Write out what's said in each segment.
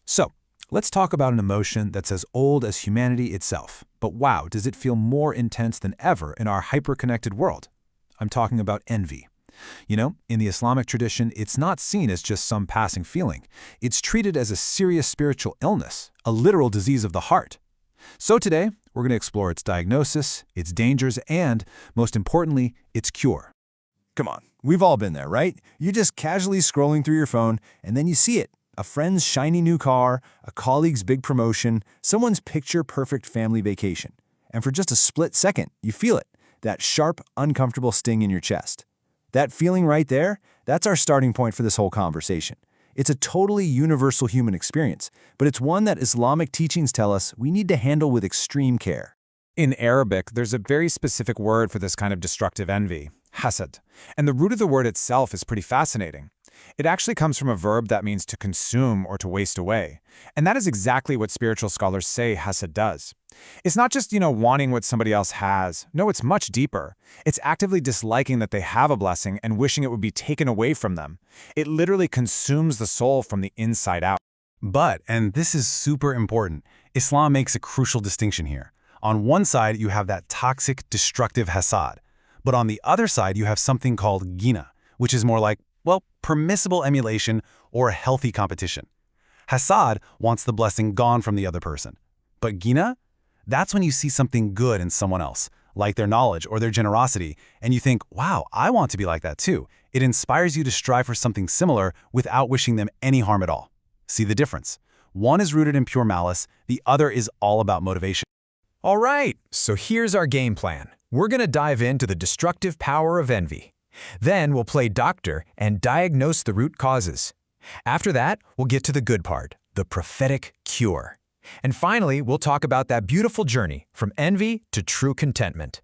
So, let's talk about an emotion that's as old as humanity itself. But wow, does it feel more intense than ever in our hyper-connected world? I'm talking about envy. In the Islamic tradition, it's not seen as just some passing feeling. It's treated as a serious spiritual illness, a literal disease of the heart. So today, we're going to explore its diagnosis, its dangers, and, most importantly, its cure. Come on, we've all been there, right? You're just casually scrolling through your phone, and then you see it. A friend's shiny new car, a colleague's big promotion, someone's picture-perfect family vacation. And for just a split second, you feel it, that sharp, uncomfortable sting in your chest. That feeling right there, that's our starting point for this whole conversation. It's a totally universal human experience, but it's one that Islamic teachings tell us we need to handle with extreme care. In Arabic, there's a very specific word for this kind of destructive envy, Hasad. And the root of the word itself is pretty fascinating. It actually comes from a verb that means to consume or to waste away. And that is exactly what spiritual scholars say Hasad does. It's not just, wanting what somebody else has. No, it's much deeper. It's actively disliking that they have a blessing and wishing it would be taken away from them. It literally consumes the soul from the inside out. But, and this is super important, Islam makes a crucial distinction here. On one side, you have that toxic, destructive hasad. But on the other side, you have something called ghina, which is more like, permissible emulation or a healthy competition. Hasad wants the blessing gone from the other person. But ghina? That's when you see something good in someone else, like their knowledge or their generosity, and you think, wow, I want to be like that too. It inspires you to strive for something similar without wishing them any harm at all. See the difference? One is rooted in pure malice, the other is all about motivation. All right, so here's our game plan. We're going to dive into the destructive power of envy. Then we'll play doctor and diagnose the root causes. After that, we'll get to the good part, the prophetic cure. And finally, we'll talk about that beautiful journey from envy to true contentment.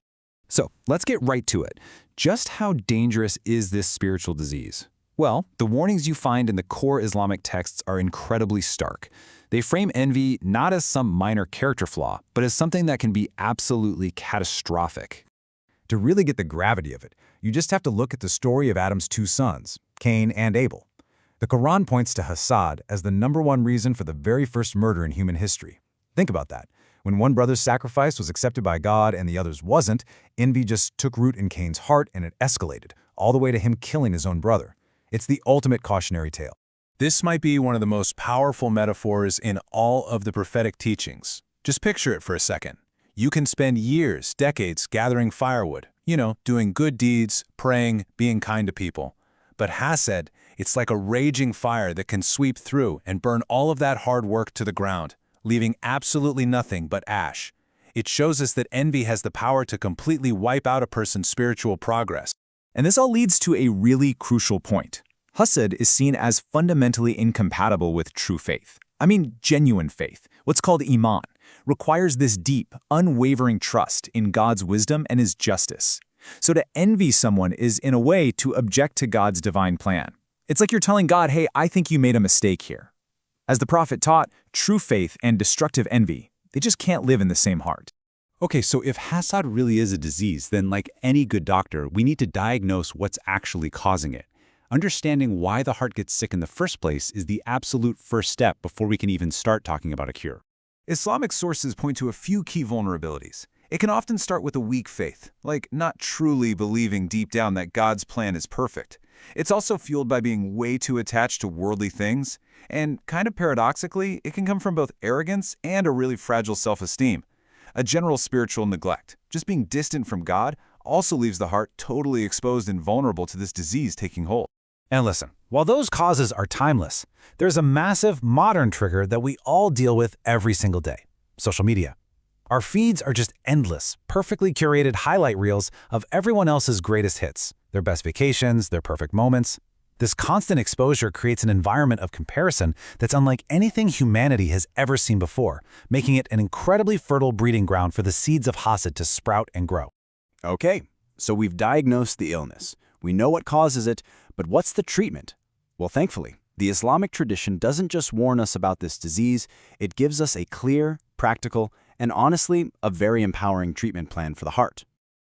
So, let's get right to it. Just how dangerous is this spiritual disease? Well, the warnings you find in the core Islamic texts are incredibly stark. They frame envy not as some minor character flaw, but as something that can be absolutely catastrophic. To really get the gravity of it, you just have to look at the story of Adam's two sons, Cain and Abel. The Quran points to Hasad as the #1 reason for the very first murder in human history. Think about that. When one brother's sacrifice was accepted by God and the other's wasn't, envy just took root in Cain's heart and it escalated, all the way to him killing his own brother. It's the ultimate cautionary tale. This might be one of the most powerful metaphors in all of the prophetic teachings. Just picture it for a second. You can spend years, decades gathering firewood, doing good deeds, praying, being kind to people. But Hasad, it's like a raging fire that can sweep through and burn all of that hard work to the ground, leaving absolutely nothing but ash. It shows us that envy has the power to completely wipe out a person's spiritual progress. And this all leads to a really crucial point. Hasad is seen as fundamentally incompatible with true faith. I mean, genuine faith, what's called iman, requires this deep, unwavering trust in God's wisdom and His justice. So to envy someone is, in a way, to object to God's divine plan. It's like you're telling God, hey, I think you made a mistake here. As the prophet taught, true faith and destructive envy, they just can't live in the same heart. Okay, so if Hasad really is a disease, then like any good doctor, we need to diagnose what's actually causing it. Understanding why the heart gets sick in the first place is the absolute first step before we can even start talking about a cure. Islamic sources point to a few key vulnerabilities. It can often start with a weak faith, like not truly believing deep down that God's plan is perfect. It's also fueled by being way too attached to worldly things, and kind of paradoxically, it can come from both arrogance and a really fragile self-esteem. A general spiritual neglect, just being distant from God, also leaves the heart totally exposed and vulnerable to this disease taking hold. And listen, while those causes are timeless, there's a massive modern trigger that we all deal with every single day: social media. Our feeds are just endless, perfectly curated highlight reels of everyone else's greatest hits, their best vacations, their perfect moments. This constant exposure creates an environment of comparison that's unlike anything humanity has ever seen before, making it an incredibly fertile breeding ground for the seeds of Hasad to sprout and grow. Okay, so we've diagnosed the illness. We know what causes it, but what's the treatment? Well, thankfully, the Islamic tradition doesn't just warn us about this disease, it gives us a clear, practical, and honestly, a very empowering treatment plan for the heart.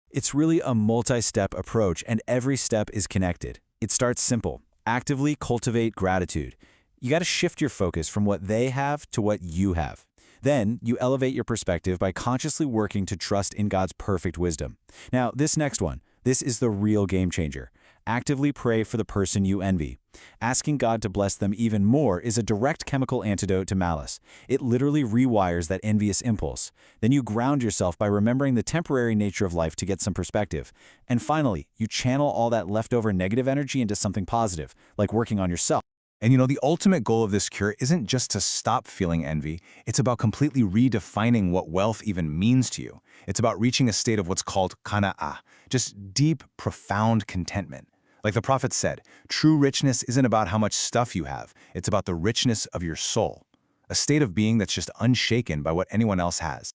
It's really a multi-step approach, and every step is connected. It starts simple. Actively cultivate gratitude. You got to shift your focus from what they have to what you have. Then, you elevate your perspective by consciously working to trust in God's perfect wisdom. Now, this next one, this is the real game changer. Actively pray for the person you envy. Asking God to bless them even more is a direct chemical antidote to malice. It literally rewires that envious impulse. Then you ground yourself by remembering the temporary nature of life to get some perspective. And finally, you channel all that leftover negative energy into something positive, like working on yourself. And you know, the ultimate goal of this cure isn't just to stop feeling envy. It's about completely redefining what wealth even means to you. It's about reaching a state of what's called qana'ah, just deep, profound contentment. Like the prophet said, true richness isn't about how much stuff you have. It's about the richness of your soul, a state of being that's just unshaken by what anyone else has.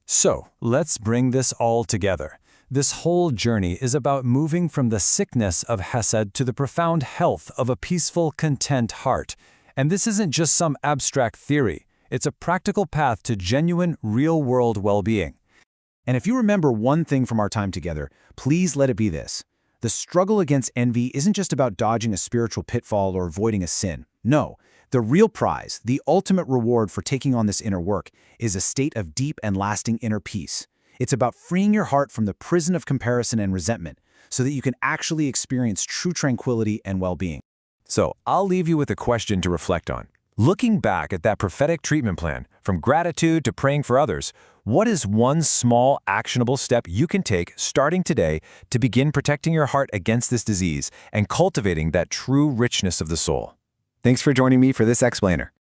So, let's bring this all together. This whole journey is about moving from the sickness of Hasad to the profound health of a peaceful, content heart. And this isn't just some abstract theory. It's a practical path to genuine, real-world well-being. And if you remember one thing from our time together, please let it be this. The struggle against envy isn't just about dodging a spiritual pitfall or avoiding a sin. No, the real prize, the ultimate reward for taking on this inner work, is a state of deep and lasting inner peace. It's about freeing your heart from the prison of comparison and resentment so that you can actually experience true tranquility and well-being. So, I'll leave you with a question to reflect on. Looking back at that prophetic treatment plan, from gratitude to praying for others, what is one small, actionable step you can take starting today to begin protecting your heart against this disease and cultivating that true richness of the soul? Thanks for joining me for this explainer.